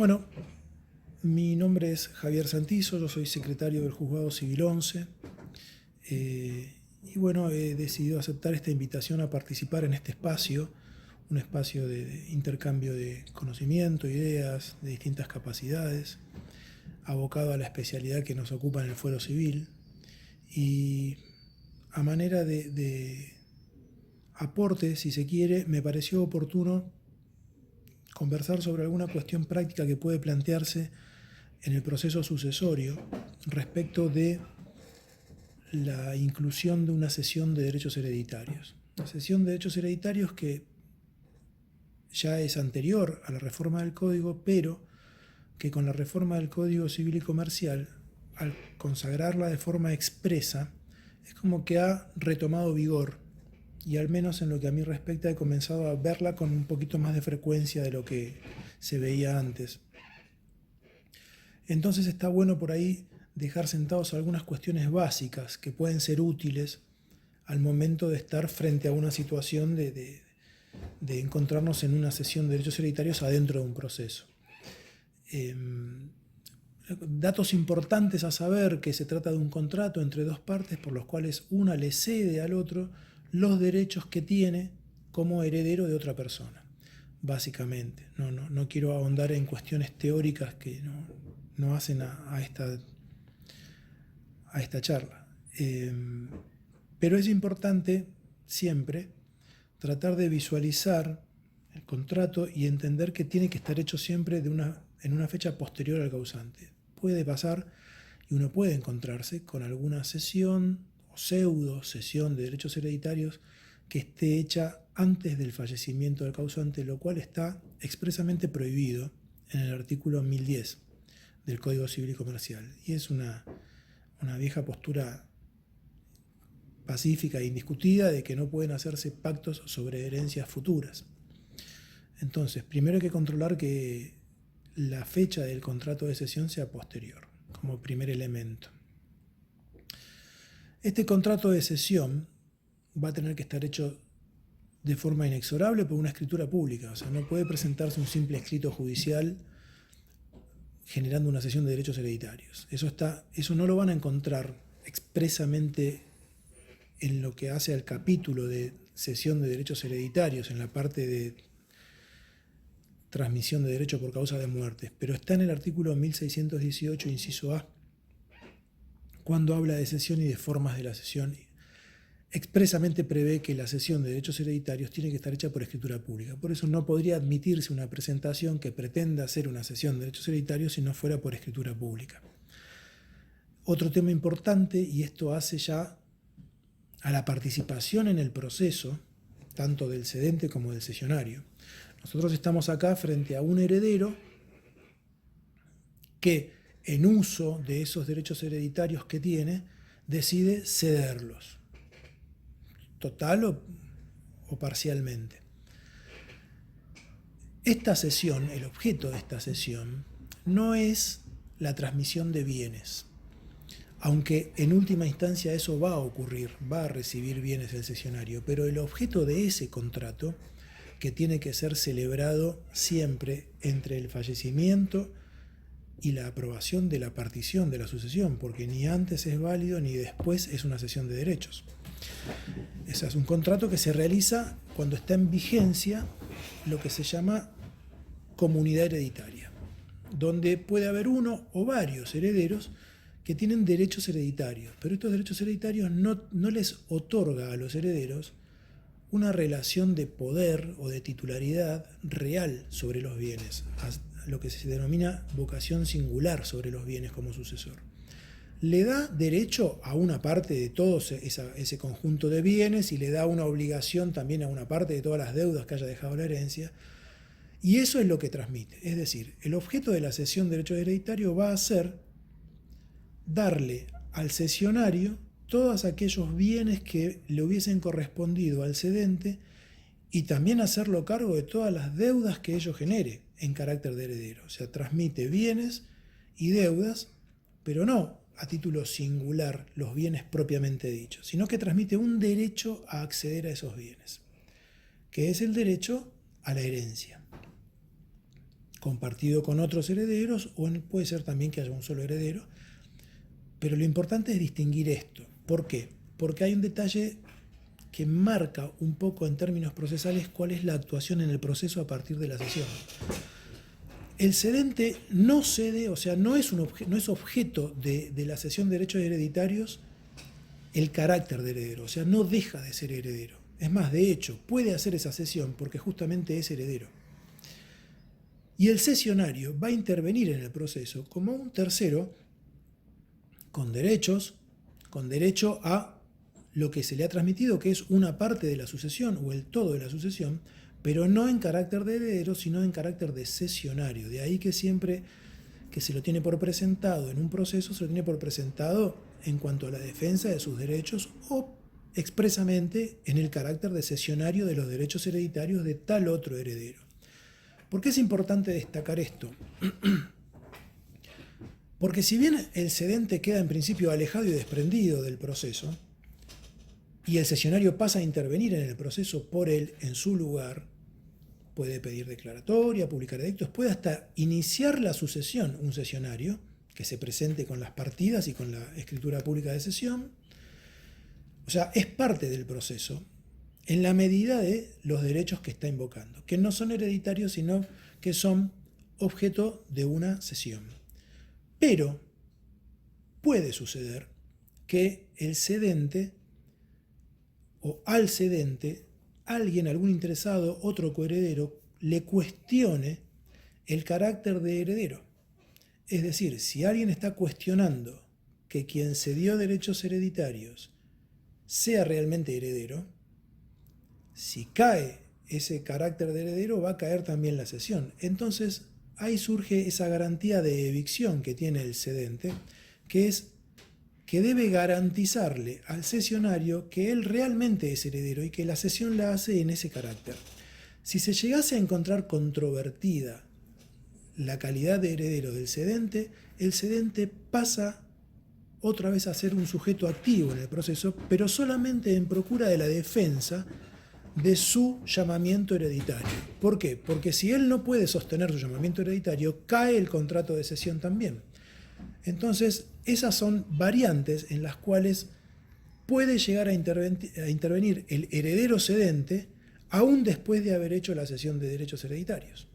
Bueno, mi nombre es Javier Santizo, yo soy secretario del Juzgado Civil 11 y bueno, he decidido aceptar esta invitación a participar en este espacio, un espacio de intercambio de conocimiento, ideas, de distintas capacidades, abocado a la especialidad que nos ocupa en el fuero civil y a manera de aporte, si se quiere, me pareció oportuno conversar sobre alguna cuestión práctica que puede plantearse en el proceso sucesorio respecto de la inclusión de una cesión de derechos hereditarios. La cesión de derechos hereditarios que ya es anterior a la reforma del Código, pero que con la reforma del Código Civil y Comercial, al consagrarla de forma expresa, es como que ha retomado vigor y al menos en lo que a mí respecta he comenzado a verla con un poquito más de frecuencia de lo que se veía antes. Entonces está bueno por ahí dejar sentados algunas cuestiones básicas que pueden ser útiles al momento de estar frente a una situación de encontrarnos en una cesión de derechos hereditarios adentro de un proceso. Datos importantes a saber: que se trata de un contrato entre dos partes por los cuales una le cede al otro los derechos que tiene como heredero de otra persona, básicamente. No quiero ahondar en cuestiones teóricas que no hacen a esta charla. Pero es importante siempre tratar de visualizar el contrato y entender que tiene que estar hecho siempre en una fecha posterior al causante. Puede pasar y uno puede encontrarse con alguna cesión o pseudo cesión de derechos hereditarios que esté hecha antes del fallecimiento del causante, lo cual está expresamente prohibido en el artículo 1010 del Código Civil y Comercial. Y es una vieja postura pacífica e indiscutida de que no pueden hacerse pactos sobre herencias futuras. Entonces, primero hay que controlar que la fecha del contrato de cesión sea posterior, como primer elemento. Este contrato de cesión va a tener que estar hecho de forma inexorable por una escritura pública, o sea, no puede presentarse un simple escrito judicial generando una cesión de derechos hereditarios. Eso no lo van a encontrar expresamente en lo que hace al capítulo de cesión de derechos hereditarios, en la parte de transmisión de derecho por causa de muerte, pero está en el artículo 1618, inciso A, cuando habla de cesión y de formas de la cesión. Expresamente prevé que la cesión de derechos hereditarios tiene que estar hecha por escritura pública. Por eso no podría admitirse una presentación que pretenda hacer una cesión de derechos hereditarios si no fuera por escritura pública. Otro tema importante, y esto hace ya a la participación en el proceso, tanto del cedente como del cesionario. Nosotros estamos acá frente a un heredero que, en uso de esos derechos hereditarios que tiene, decide cederlos, total o parcialmente. Esta cesión, el objeto de esta cesión, no es la transmisión de bienes, aunque en última instancia eso va a ocurrir, va a recibir bienes el cesionario, pero el objeto de ese contrato, que tiene que ser celebrado siempre entre el fallecimiento y la aprobación de la partición de la sucesión, porque ni antes es válido ni después es una cesión de derechos. Ese es un contrato que se realiza cuando está en vigencia lo que se llama comunidad hereditaria, donde puede haber uno o varios herederos que tienen derechos hereditarios, pero estos derechos hereditarios no les otorga a los herederos una relación de poder o de titularidad real sobre los bienes, lo que se denomina vocación singular sobre los bienes como sucesor. Le da derecho a una parte de todo ese conjunto de bienes y le da una obligación también a una parte de todas las deudas que haya dejado la herencia, y eso es lo que transmite. Es decir, el objeto de la cesión de derechos hereditarios va a ser darle al cesionario todos aquellos bienes que le hubiesen correspondido al cedente y también hacerlo cargo de todas las deudas que ello genere en carácter de heredero. O sea, transmite bienes y deudas, pero no a título singular los bienes propiamente dichos, sino que transmite un derecho a acceder a esos bienes, que es el derecho a la herencia. compartido con otros herederos, o puede ser también que haya un solo heredero. Pero lo importante es distinguir esto. ¿Por qué? Porque hay un detalle que marca un poco en términos procesales cuál es la actuación en el proceso a partir de la cesión. El cedente no cede, o sea, no es objeto de la cesión de derechos hereditarios el carácter de heredero, o sea, no deja de ser heredero. Es más, de hecho, puede hacer esa cesión porque justamente es heredero. Y el cesionario va a intervenir en el proceso como un tercero con derechos, con derecho a lo que se le ha transmitido, que es una parte de la sucesión o el todo de la sucesión, pero no en carácter de heredero, sino en carácter de cesionario. De ahí que siempre que se lo tiene por presentado en un proceso, se lo tiene por presentado en cuanto a la defensa de sus derechos o expresamente en el carácter de cesionario de los derechos hereditarios de tal otro heredero. ¿Por qué es importante destacar esto? Porque si bien el cedente queda en principio alejado y desprendido del proceso, y el cesionario pasa a intervenir en el proceso por él en su lugar, puede pedir declaratoria, publicar edictos, puede hasta iniciar la sucesión un cesionario que se presente con las partidas y con la escritura pública de cesión. O sea, es parte del proceso en la medida de los derechos que está invocando, que no son hereditarios, sino que son objeto de una cesión. Pero puede suceder que el cedente o al cedente, alguien, algún interesado, otro coheredero, le cuestione el carácter de heredero. Es decir, si alguien está cuestionando que quien cedió derechos hereditarios sea realmente heredero, si cae ese carácter de heredero, va a caer también la cesión. Entonces, ahí surge esa garantía de evicción que tiene el cedente, que es que debe garantizarle al cesionario que él realmente es heredero y que la cesión la hace en ese carácter. Si se llegase a encontrar controvertida la calidad de heredero del cedente, el cedente pasa otra vez a ser un sujeto activo en el proceso, pero solamente en procura de la defensa de su llamamiento hereditario. ¿Por qué? Porque si él no puede sostener su llamamiento hereditario, cae el contrato de cesión también. Entonces, esas son variantes en las cuales puede llegar a intervenir el heredero cedente aún después de haber hecho la cesión de derechos hereditarios.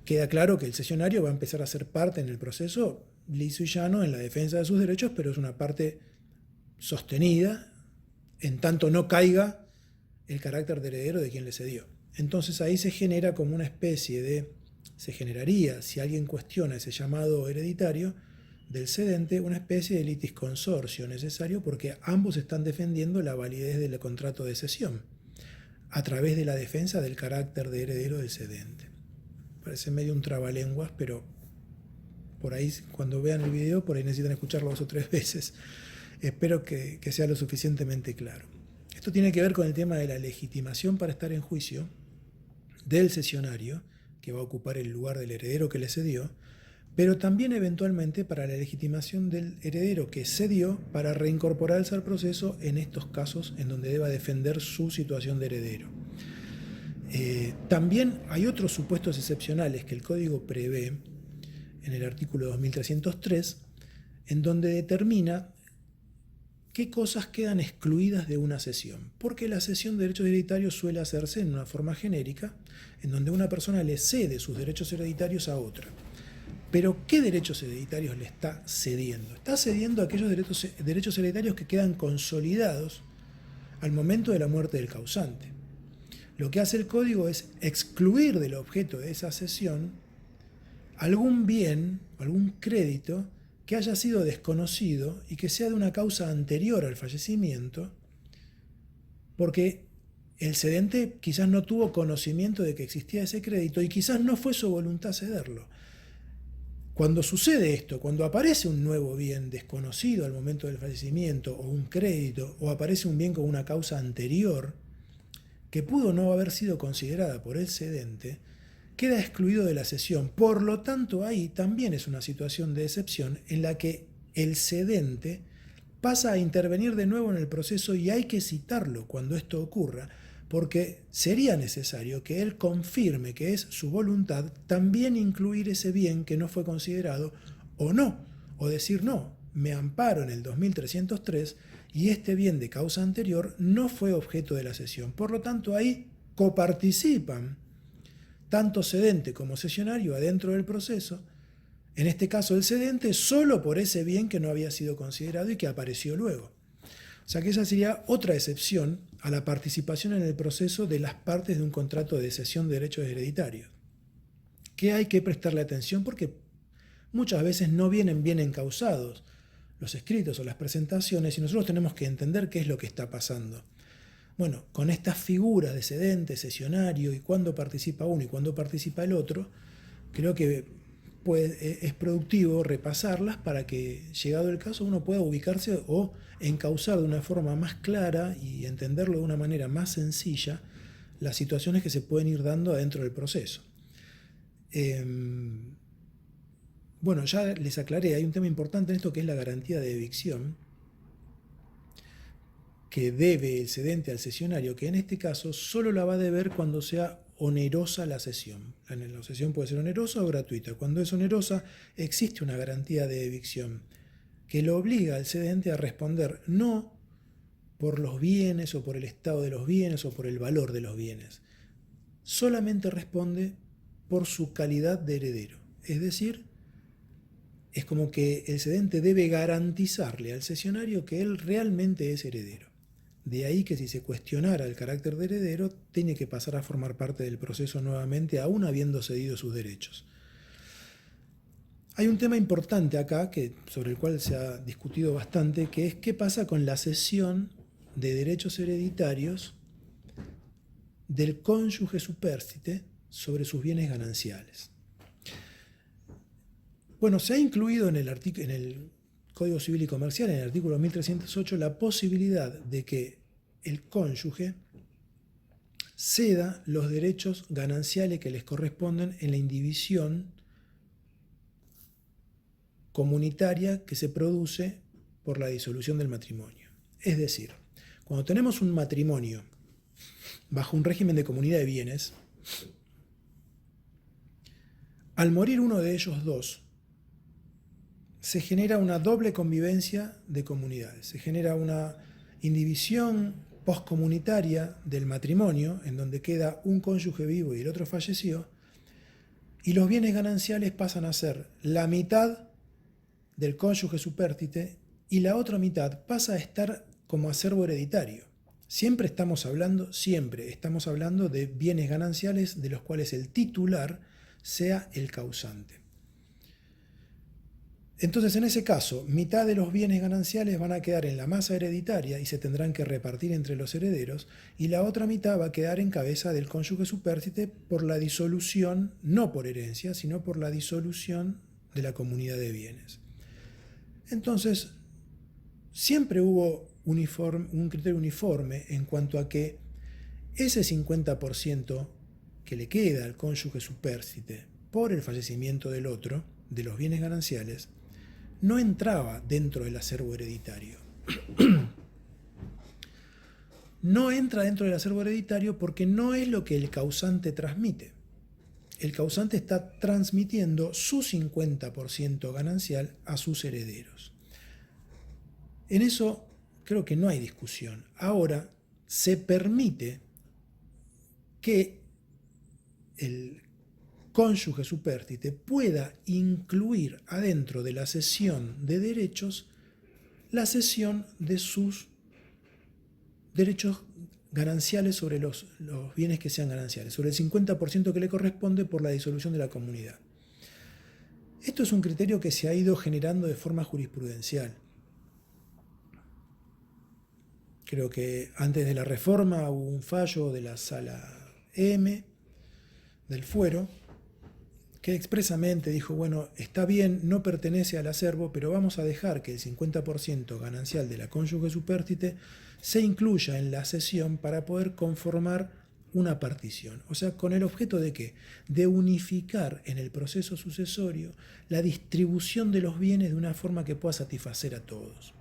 Queda claro que el cesionario va a empezar a ser parte en el proceso liso y llano en la defensa de sus derechos, pero es una parte sostenida en tanto no caiga el carácter de heredero de quien le cedió. Entonces ahí se genera como una especie de, se generaría, si alguien cuestiona ese llamado hereditario del cedente, una especie de litis consorcio necesario porque ambos están defendiendo la validez del contrato de cesión a través de la defensa del carácter de heredero del cedente. Parece medio un trabalenguas, pero por ahí cuando vean el video, por ahí necesitan escucharlo 2 o 3 veces. Espero que sea lo suficientemente claro. Esto tiene que ver con el tema de la legitimación para estar en juicio del cesionario, que va a ocupar el lugar del heredero que le cedió, pero también eventualmente para la legitimación del heredero que cedió para reincorporarse al proceso en estos casos en donde deba defender su situación de heredero. También hay otros supuestos excepcionales que el Código prevé en el artículo 2303, en donde determina qué cosas quedan excluidas de una cesión. Porque la cesión de derechos hereditarios suele hacerse en una forma genérica, en donde una persona le cede sus derechos hereditarios a otra. Pero, ¿qué derechos hereditarios le está cediendo? Está cediendo aquellos derechos hereditarios que quedan consolidados al momento de la muerte del causante. Lo que hace el Código es excluir del objeto de esa cesión algún bien, algún crédito que haya sido desconocido y que sea de una causa anterior al fallecimiento, porque el cedente quizás no tuvo conocimiento de que existía ese crédito y quizás no fue su voluntad cederlo. Cuando sucede esto, cuando aparece un nuevo bien desconocido al momento del fallecimiento o un crédito, o aparece un bien con una causa anterior que pudo no haber sido considerada por el cedente, queda excluido de la cesión. Por lo tanto, ahí también es una situación de excepción en la que el cedente pasa a intervenir de nuevo en el proceso y hay que citarlo cuando esto ocurra, porque sería necesario que él confirme que es su voluntad también incluir ese bien que no fue considerado o no, o decir no, me amparo en el 2303 y este bien de causa anterior no fue objeto de la cesión. Por lo tanto, ahí coparticipan tanto cedente como cesionario adentro del proceso, en este caso el cedente, solo por ese bien que no había sido considerado y que apareció luego. O sea que esa sería otra excepción a la participación en el proceso de las partes de un contrato de cesión de derechos hereditarios, que hay que prestarle atención porque muchas veces no vienen bien encausados los escritos o las presentaciones y nosotros tenemos que entender qué es lo que está pasando. Bueno, con estas figuras de cedente, cesionario y cuándo participa uno y cuándo participa el otro, creo que es productivo repasarlas para que, llegado el caso, uno pueda ubicarse o encauzar de una forma más clara y entenderlo de una manera más sencilla las situaciones que se pueden ir dando adentro del proceso. Bueno, ya les aclaré, hay un tema importante en esto que es la garantía de evicción que debe el cedente al cesionario, que en este caso solo la va a deber cuando sea onerosa la cesión. La cesión puede ser onerosa o gratuita. Cuando es onerosa, existe una garantía de evicción que lo obliga al cedente a responder no por los bienes o por el estado de los bienes o por el valor de los bienes. Solamente responde por su calidad de heredero. Es decir, es como que el cedente debe garantizarle al cesionario que él realmente es heredero. De ahí que si se cuestionara el carácter de heredero, tiene que pasar a formar parte del proceso nuevamente, aún habiendo cedido sus derechos. Hay un tema importante acá, sobre el cual se ha discutido bastante, que es qué pasa con la cesión de derechos hereditarios del cónyuge supérstite sobre sus bienes gananciales. Bueno, se ha incluido en el Código Civil y Comercial, en el artículo 1308, la posibilidad de que el cónyuge ceda los derechos gananciales que les corresponden en la indivisión comunitaria que se produce por la disolución del matrimonio. Es decir, cuando tenemos un matrimonio bajo un régimen de comunidad de bienes, al morir uno de ellos dos, se genera una doble convivencia de comunidades. Se genera una indivisión postcomunitaria del matrimonio, en donde queda un cónyuge vivo y el otro falleció, y los bienes gananciales pasan a ser la mitad del cónyuge supérstite y la otra mitad pasa a estar como acervo hereditario. Siempre estamos hablando de bienes gananciales de los cuales el titular sea el causante. Entonces, en ese caso, mitad de los bienes gananciales van a quedar en la masa hereditaria y se tendrán que repartir entre los herederos, y la otra mitad va a quedar en cabeza del cónyuge supérstite por la disolución, no por herencia, sino por la disolución de la comunidad de bienes. Entonces, siempre hubo un criterio uniforme en cuanto a que ese 50% que le queda al cónyuge supérstite por el fallecimiento del otro, de los bienes gananciales, no entraba dentro del acervo hereditario. No entra dentro del acervo hereditario porque no es lo que el causante transmite. El causante está transmitiendo su 50% ganancial a sus herederos. En eso creo que no hay discusión. Ahora se permite que el cónyuge supérstite pueda incluir adentro de la cesión de derechos la cesión de sus derechos gananciales sobre los bienes que sean gananciales, sobre el 50% que le corresponde por la disolución de la comunidad. Esto es un criterio que se ha ido generando de forma jurisprudencial. Creo que antes de la reforma hubo un fallo de la Sala M del Fuero que expresamente dijo, bueno, está bien, no pertenece al acervo, pero vamos a dejar que el 50% ganancial de la cónyuge supérstite se incluya en la cesión para poder conformar una partición. O sea, ¿con el objeto de qué? De unificar en el proceso sucesorio la distribución de los bienes de una forma que pueda satisfacer a todos.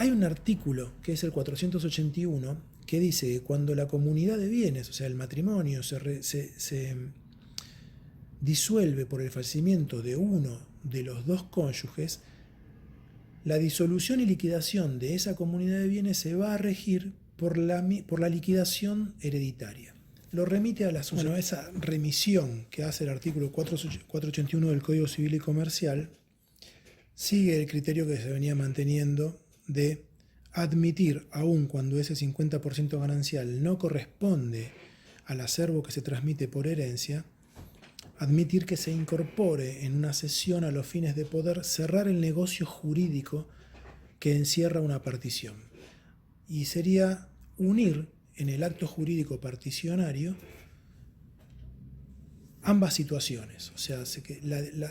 Hay un artículo, que es el 481, que dice que cuando la comunidad de bienes, o sea, el matrimonio, se disuelve por el fallecimiento de uno de los dos cónyuges, la disolución y liquidación de esa comunidad de bienes se va a regir por la liquidación hereditaria. Lo remite a la sucesión. Bueno, esa remisión que hace el artículo 481 del Código Civil y Comercial sigue el criterio que se venía manteniendo de admitir, aun cuando ese 50% ganancial no corresponde al acervo que se transmite por herencia, admitir que se incorpore en una cesión a los fines de poder cerrar el negocio jurídico que encierra una partición. Y sería unir en el acto jurídico particionario ambas situaciones, o sea,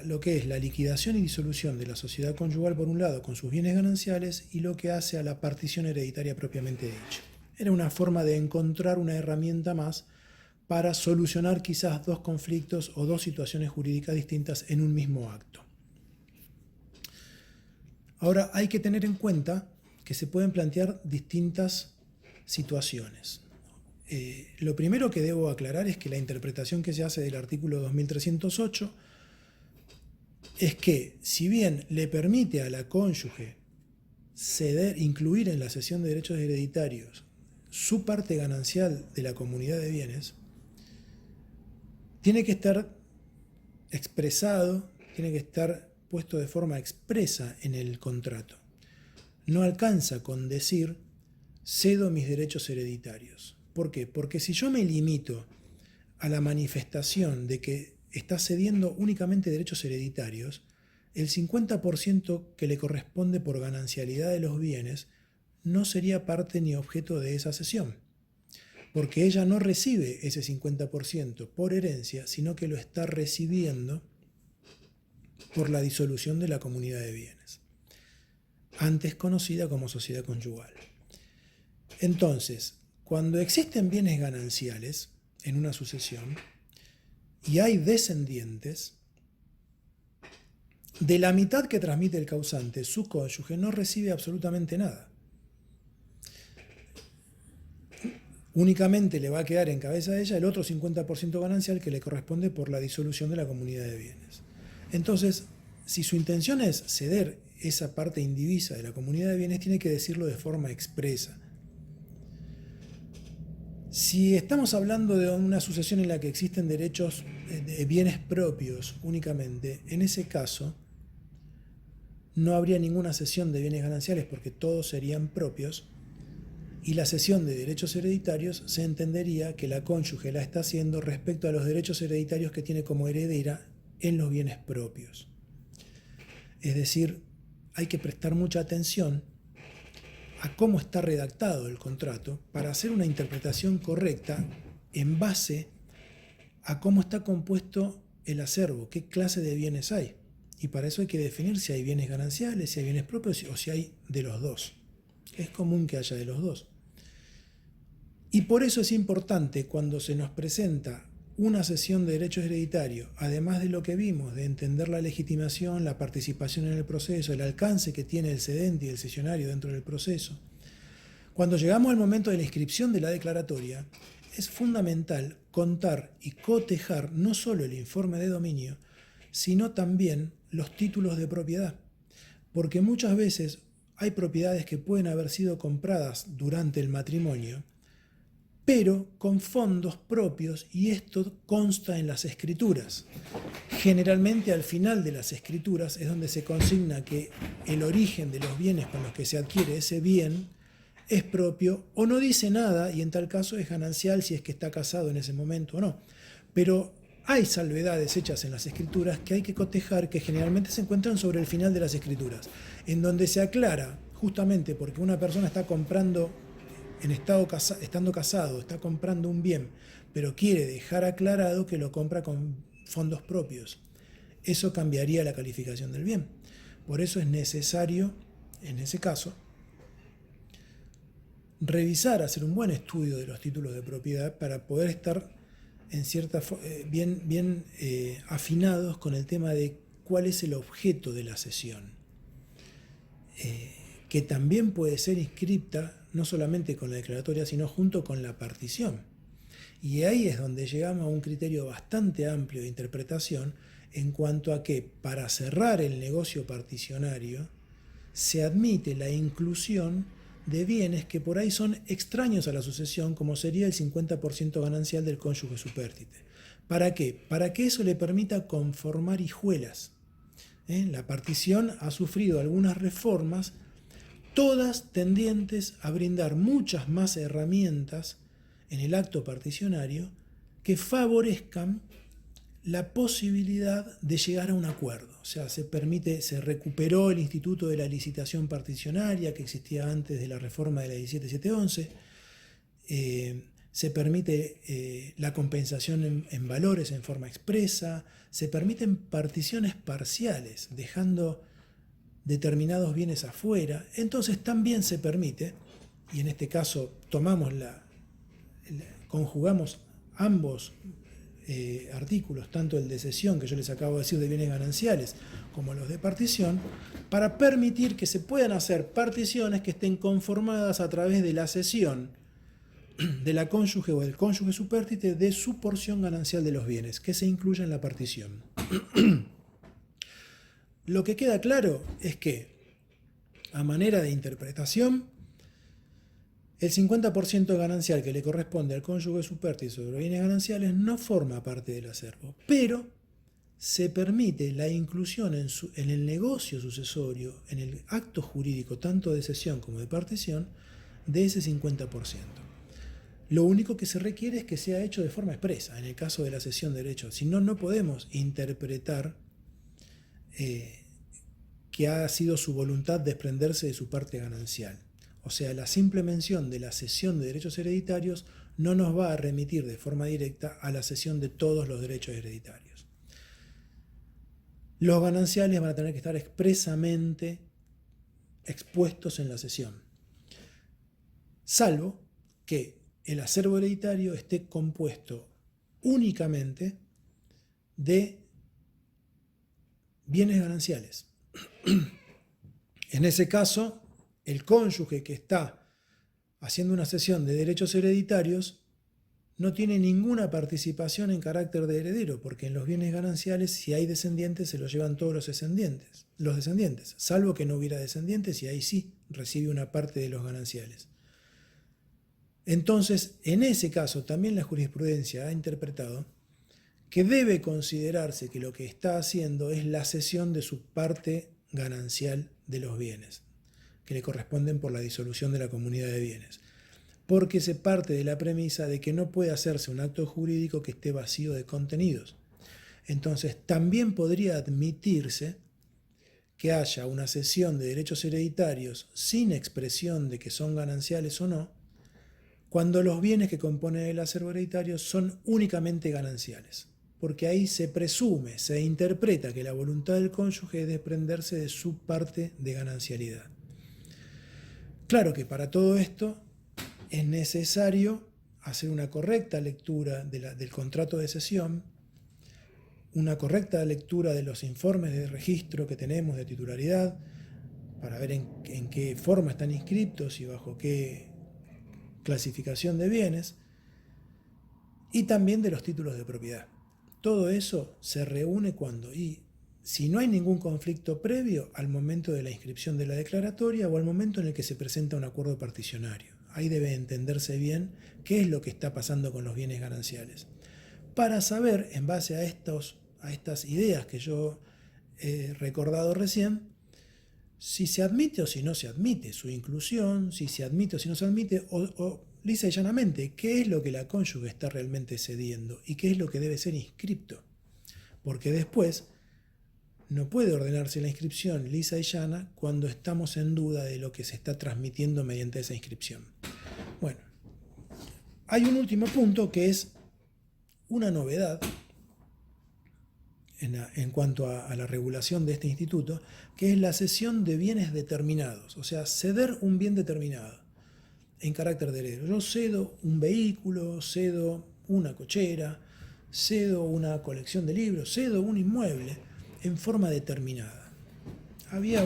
lo que es la liquidación y disolución de la sociedad conyugal por un lado con sus bienes gananciales y lo que hace a la partición hereditaria propiamente dicha. Era una forma de encontrar una herramienta más para solucionar quizás dos conflictos o dos situaciones jurídicas distintas en un mismo acto. Ahora hay que tener en cuenta que se pueden plantear distintas situaciones. Lo primero que debo aclarar es que la interpretación que se hace del artículo 2308 es que, si bien le permite a la cónyuge incluir en la cesión de derechos hereditarios su parte ganancial de la comunidad de bienes, tiene que estar expresado, tiene que estar puesto de forma expresa en el contrato. No alcanza con decir cedo mis derechos hereditarios. ¿Por qué? Porque si yo me limito a la manifestación de que está cediendo únicamente derechos hereditarios, el 50% que le corresponde por ganancialidad de los bienes no sería parte ni objeto de esa cesión, porque ella no recibe ese 50% por herencia, sino que lo está recibiendo por la disolución de la comunidad de bienes, antes conocida como sociedad conyugal. Entonces, cuando existen bienes gananciales en una sucesión y hay descendientes, de la mitad que transmite el causante, su cónyuge no recibe absolutamente nada. Únicamente le va a quedar en cabeza de ella el otro 50% ganancial que le corresponde por la disolución de la comunidad de bienes. Entonces, si su intención es ceder esa parte indivisa de la comunidad de bienes, tiene que decirlo de forma expresa. Si estamos hablando de una sucesión en la que existen derechos de bienes propios únicamente, en ese caso no habría ninguna cesión de bienes gananciales porque todos serían propios, y la cesión de derechos hereditarios se entendería que la cónyuge la está haciendo respecto a los derechos hereditarios que tiene como heredera en los bienes propios. Es decir, hay que prestar mucha atención a cómo está redactado el contrato para hacer una interpretación correcta en base a cómo está compuesto el acervo, qué clase de bienes hay. Y para eso hay que definir si hay bienes gananciales, si hay bienes propios o si hay de los dos. Es común que haya de los dos. Y por eso es importante cuando se nos presenta una cesión de derechos hereditarios, además de lo que vimos, de entender la legitimación, la participación en el proceso, el alcance que tiene el cedente y el cesionario dentro del proceso. Cuando llegamos al momento de la inscripción de la declaratoria, es fundamental contar y cotejar no solo el informe de dominio, sino también los títulos de propiedad, porque muchas veces hay propiedades que pueden haber sido compradas durante el matrimonio, pero con fondos propios, y esto consta en las escrituras. Generalmente al final de las escrituras es donde se consigna que el origen de los bienes con los que se adquiere ese bien es propio, o no dice nada, y en tal caso es ganancial si es que está casado en ese momento o no. Pero hay salvedades hechas en las escrituras que hay que cotejar, que generalmente se encuentran sobre el final de las escrituras, en donde se aclara, justamente porque una persona está comprando estando casado, está comprando un bien, pero quiere dejar aclarado que lo compra con fondos propios. Eso cambiaría la calificación del bien. Por eso es necesario, en ese caso, revisar, hacer un buen estudio de los títulos de propiedad para poder estar en bien afinados con el tema de cuál es el objeto de la cesión. que también puede ser inscripta no solamente con la declaratoria, sino junto con la partición. Y ahí es donde llegamos a un criterio bastante amplio de interpretación en cuanto a que para cerrar el negocio particionario se admite la inclusión de bienes que por ahí son extraños a la sucesión, como sería el 50% ganancial del cónyuge supérstite. ¿Para qué? Para que eso le permita conformar hijuelas. La partición ha sufrido algunas reformas, todas tendientes a brindar muchas más herramientas en el acto particionario que favorezcan la posibilidad de llegar a un acuerdo. O sea, se recuperó el instituto de la licitación particionaria que existía antes de la reforma de la 17711, se permite la compensación en valores en forma expresa, se permiten particiones parciales, dejando determinados bienes afuera. Entonces también se permite, y en este caso conjugamos ambos artículos, tanto el de cesión, que yo les acabo de decir, de bienes gananciales, como los de partición, para permitir que se puedan hacer particiones que estén conformadas a través de la cesión de la cónyuge o del cónyuge supérstite de su porción ganancial de los bienes, que se incluya en la partición. Lo que queda claro es que, a manera de interpretación, el 50% ganancial que le corresponde al cónyuge supérstite sobre los bienes gananciales no forma parte del acervo, pero se permite la inclusión en el negocio sucesorio, en el acto jurídico, tanto de cesión como de partición, de ese 50%. Lo único que se requiere es que sea hecho de forma expresa, en el caso de la cesión de derechos. Si no, no podemos interpretar que ha sido su voluntad desprenderse de su parte ganancial. O sea, la simple mención de la cesión de derechos hereditarios no nos va a remitir de forma directa a la cesión de todos los derechos hereditarios. Los gananciales van a tener que estar expresamente expuestos en la cesión, salvo que el acervo hereditario esté compuesto únicamente de bienes gananciales. En ese caso, el cónyuge que está haciendo una cesión de derechos hereditarios no tiene ninguna participación en carácter de heredero, porque en los bienes gananciales, si hay descendientes, se los llevan todos los descendientes, salvo que no hubiera descendientes, y ahí sí recibe una parte de los gananciales. Entonces, en ese caso, también la jurisprudencia ha interpretado que debe considerarse que lo que está haciendo es la cesión de su parte ganancial de los bienes, que le corresponden por la disolución de la comunidad de bienes, porque se parte de la premisa de que no puede hacerse un acto jurídico que esté vacío de contenidos. Entonces, también podría admitirse que haya una cesión de derechos hereditarios sin expresión de que son gananciales o no, cuando los bienes que componen el acervo hereditario son únicamente gananciales, porque ahí se presume, se interpreta que la voluntad del cónyuge es desprenderse de su parte de ganancialidad. Claro que para todo esto es necesario hacer una correcta lectura del contrato de cesión, una correcta lectura de los informes de registro que tenemos de titularidad, para ver en qué forma están inscriptos y bajo qué clasificación de bienes, y también de los títulos de propiedad. Todo eso se reúne y si no hay ningún conflicto previo, al momento de la inscripción de la declaratoria o al momento en el que se presenta un acuerdo particionario. Ahí debe entenderse bien qué es lo que está pasando con los bienes gananciales, para saber, en base a estas ideas que yo he recordado recién, si se admite o si no se admite su inclusión, si se admite o si no se admite, o lisa y llanamente, qué es lo que la cónyuge está realmente cediendo y qué es lo que debe ser inscripto. Porque después no puede ordenarse la inscripción lisa y llana cuando estamos en duda de lo que se está transmitiendo mediante esa inscripción. Bueno, hay un último punto que es una novedad en cuanto a la regulación de este instituto, que es la cesión de bienes determinados, o sea, ceder un bien determinado en carácter de heredero. Yo cedo un vehículo, cedo una cochera, cedo una colección de libros, cedo un inmueble en forma determinada. Había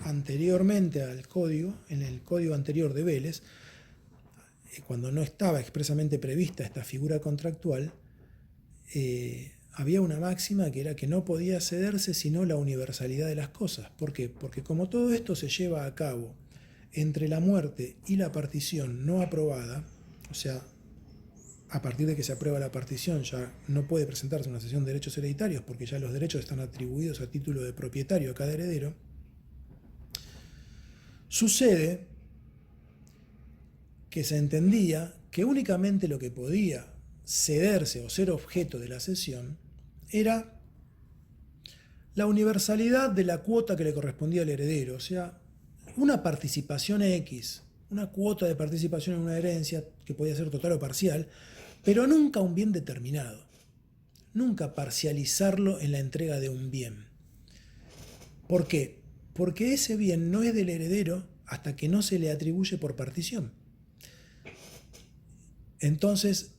anteriormente al código, en el código anterior de Vélez, cuando no estaba expresamente prevista esta figura contractual, había una máxima que era que no podía cederse sino la universalidad de las cosas. ¿Por qué? Porque como todo esto se lleva a cabo entre la muerte y la partición no aprobada, o sea, a partir de que se aprueba la partición ya no puede presentarse una cesión de derechos hereditarios porque ya los derechos están atribuidos a título de propietario a cada heredero, sucede que se entendía que únicamente lo que podía cederse o ser objeto de la cesión era la universalidad de la cuota que le correspondía al heredero, o sea, una participación X, una cuota de participación en una herencia que podía ser total o parcial, pero nunca un bien determinado, nunca parcializarlo en la entrega de un bien. ¿Por qué? Porque ese bien no es del heredero hasta que no se le atribuye por partición. Entonces,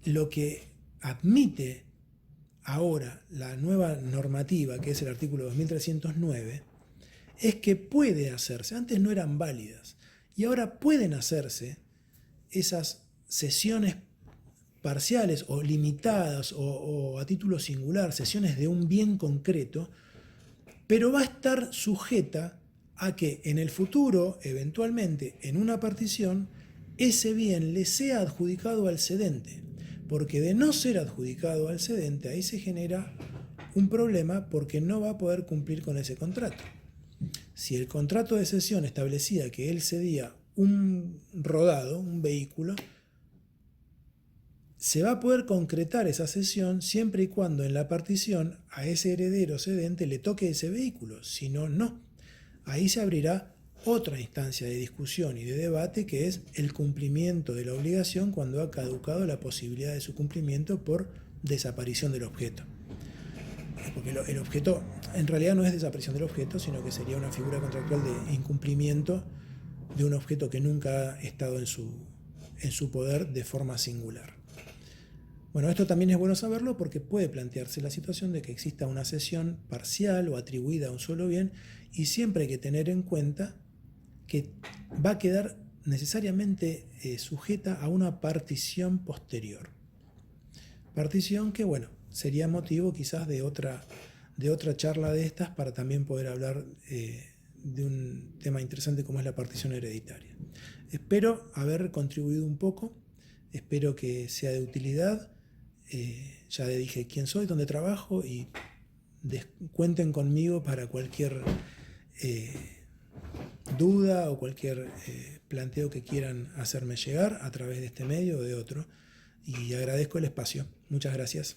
lo que admite ahora la nueva normativa, que es el artículo 2309, es que puede hacerse, antes no eran válidas, y ahora pueden hacerse esas cesiones parciales o limitadas o a título singular, cesiones de un bien concreto, pero va a estar sujeta a que en el futuro, eventualmente, en una partición, ese bien le sea adjudicado al cedente, porque de no ser adjudicado al cedente, ahí se genera un problema porque no va a poder cumplir con ese contrato. Si el contrato de cesión establecía que él cedía un rodado, un vehículo, se va a poder concretar esa cesión siempre y cuando en la partición a ese heredero cedente le toque ese vehículo, si no, no. Ahí se abrirá otra instancia de discusión y de debate, que es el cumplimiento de la obligación cuando ha caducado la posibilidad de su cumplimiento por desaparición del objeto. Porque el objeto en realidad no es desaparición del objeto, sino que sería una figura contractual de incumplimiento de un objeto que nunca ha estado en su poder de forma singular. Bueno, esto también es bueno saberlo porque puede plantearse la situación de que exista una cesión parcial o atribuida a un solo bien, y siempre hay que tener en cuenta que va a quedar necesariamente sujeta a una partición posterior. Partición que, bueno, sería motivo quizás de otra charla de estas para también poder hablar de un tema interesante como es la partición hereditaria. Espero haber contribuido un poco, espero que sea de utilidad. Ya le dije quién soy, dónde trabajo, y cuenten conmigo para cualquier duda o cualquier planteo que quieran hacerme llegar a través de este medio o de otro. Y agradezco el espacio. Muchas gracias.